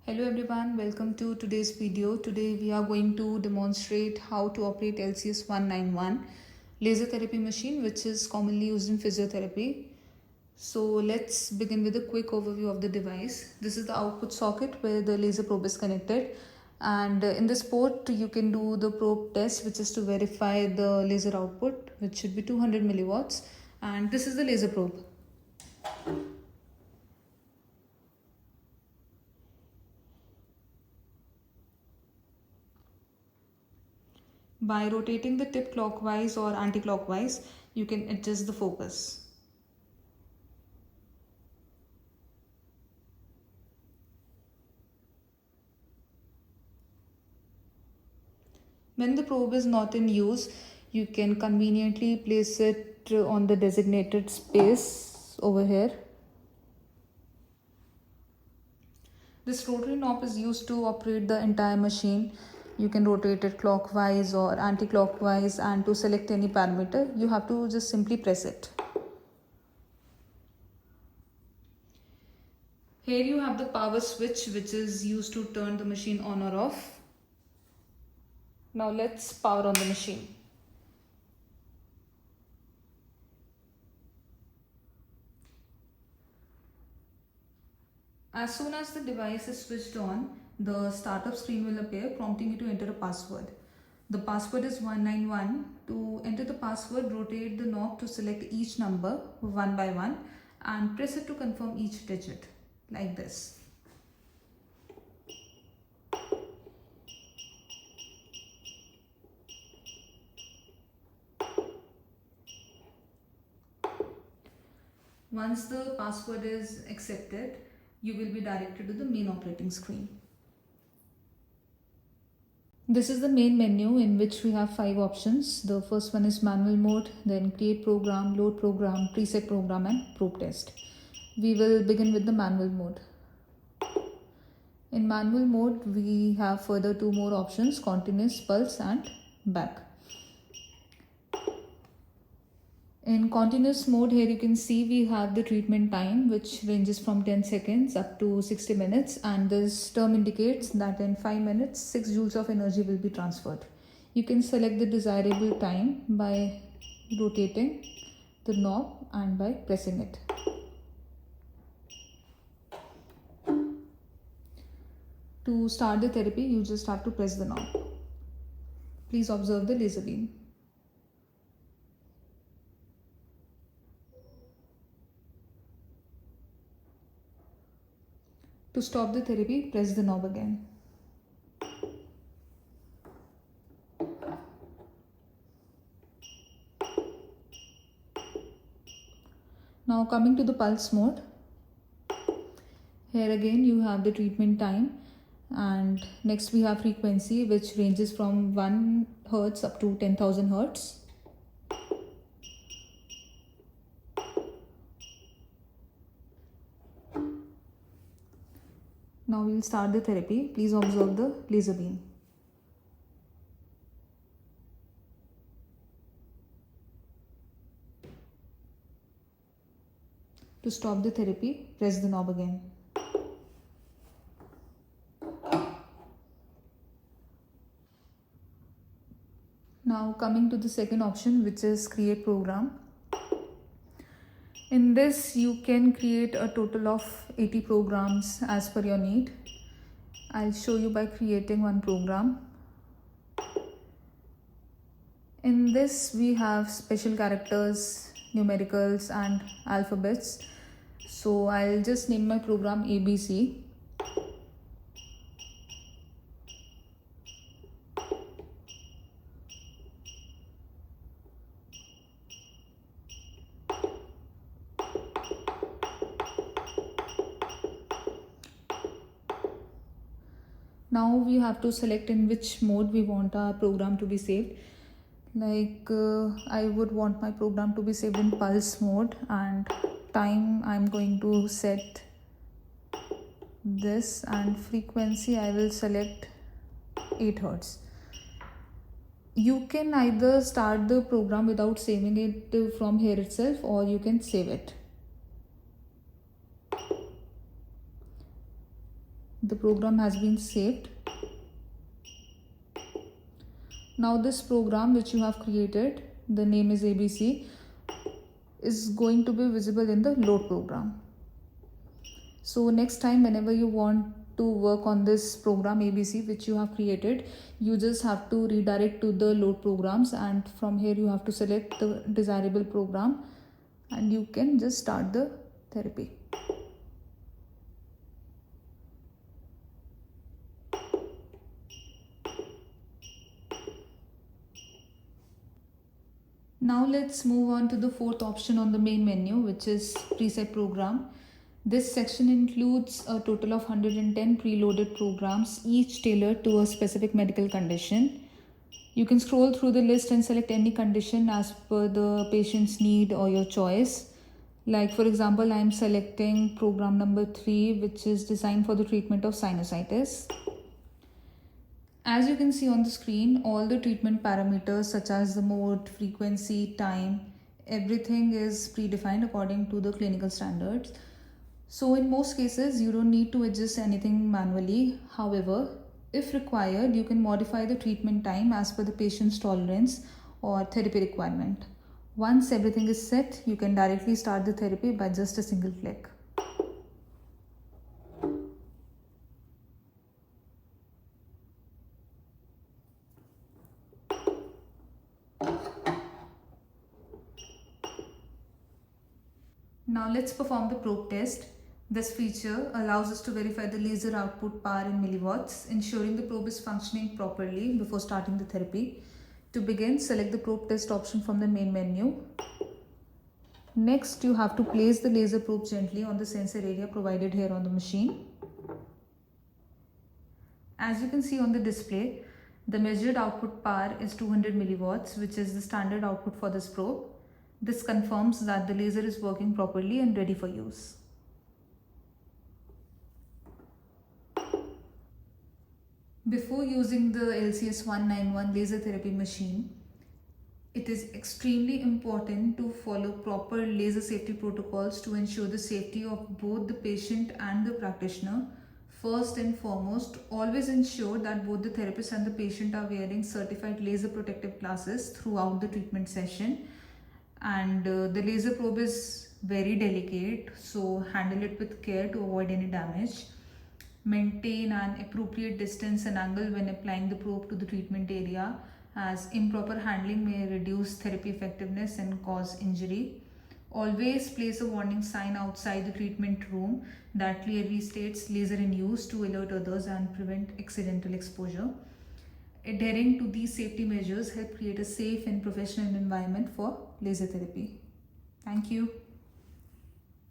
Hello everyone, welcome to today's video. Today we are going to demonstrate how to operate LCS 191 laser therapy machine, which is commonly used in physiotherapy. So let's begin with a quick overview of the device. This is the output socket where the laser probe is connected, and in this port you can do the probe test, which is to verify the laser output, which should be 200 milliwatts, and this is the laser probe. By rotating the tip clockwise or anti-clockwise, you can adjust the focus. When the probe is not in use, you can conveniently place it on the designated space over here. This rotary knob is used to operate the entire machine. You can rotate it clockwise or anti-clockwise, and to select any parameter, you have to just simply press it. Here you have the power switch, which is used to turn the machine on or off. Now let's power on the machine. As soon as the device is switched on, the startup screen will appear, prompting you to enter a password. The password is 191. To enter the password, rotate the knob to select each number one by one and press it to confirm each digit, like this. Once the password is accepted, you will be directed to the main operating screen. This is the main menu, in which we have 5 options. The first one is manual mode, then create program, load program, preset program, and probe test. We will begin with the manual mode. In manual mode, we have further 2 more options: continuous, pulse, and back. In continuous mode, here you can see we have the treatment time, which ranges from 10 seconds up to 60 minutes, and this term indicates that in 5 minutes 6 joules of energy will be transferred. You can select the desirable time by rotating the knob and by pressing it. To start the therapy, you just have to press the knob. Please observe the laser beam. To stop the therapy, press the knob again. Now coming to the pulse mode. Here again you have the treatment time, and next we have frequency, which ranges from 1 Hz up to 10,000 Hz. Now we will start the therapy. Please observe the laser beam. To stop the therapy, press the knob again. Now coming to the second option, which is create program. In this, you can create a total of 80 programs as per your need. I'll show you by creating one program. In this, we have special characters, numericals, and alphabets. So I'll just name my program ABC. Now we have to select in which mode we want our program to be saved. I would want my program to be saved in pulse mode, and time I'm going to set this, and frequency I will select 8 Hz. You can either start the program without saving it from here itself, or you can save it. The program has been saved. Now this program which you have created, the name is ABC, is going to be visible in the load program. So next time whenever you want to work on this program ABC which you have created, you just have to redirect to the load programs, and from here you have to select the desirable program and you can just start the therapy. Now let's move on to the fourth option on the main menu, which is preset program. This section includes a total of 110 preloaded programs, each tailored to a specific medical condition. You can scroll through the list and select any condition as per the patient's need or your choice. Like for example, I am selecting program number 3, which is designed for the treatment of sinusitis. As you can see on the screen, all the treatment parameters such as the mode, frequency, time, everything is predefined according to the clinical standards. So in most cases, you don't need to adjust anything manually. However, if required, you can modify the treatment time as per the patient's tolerance or therapy requirement. Once everything is set, you can directly start the therapy by just a single click. Now let's perform the probe test. This feature allows us to verify the laser output power in milliwatts, ensuring the probe is functioning properly before starting the therapy. To begin, select the probe test option from the main menu. Next, you have to place the laser probe gently on the sensor area provided here on the machine. As you can see on the display, the measured output power is 200 milliwatts, which is the standard output for this probe. This confirms that the laser is working properly and ready for use. Before using the LCS 191 laser therapy machine, it is extremely important to follow proper laser safety protocols to ensure the safety of both the patient and the practitioner. First and foremost, always ensure that both the therapist and the patient are wearing certified laser protective glasses throughout the treatment session. And the laser probe is very delicate, so handle it with care to avoid any damage. Maintain an appropriate distance and angle when applying the probe to the treatment area, as improper handling may reduce therapy effectiveness and cause injury. Always place a warning sign outside the treatment room that clearly states laser in use to alert others and prevent accidental exposure. Adhering to these safety measures help create a safe and professional environment for laser therapy. Thank you.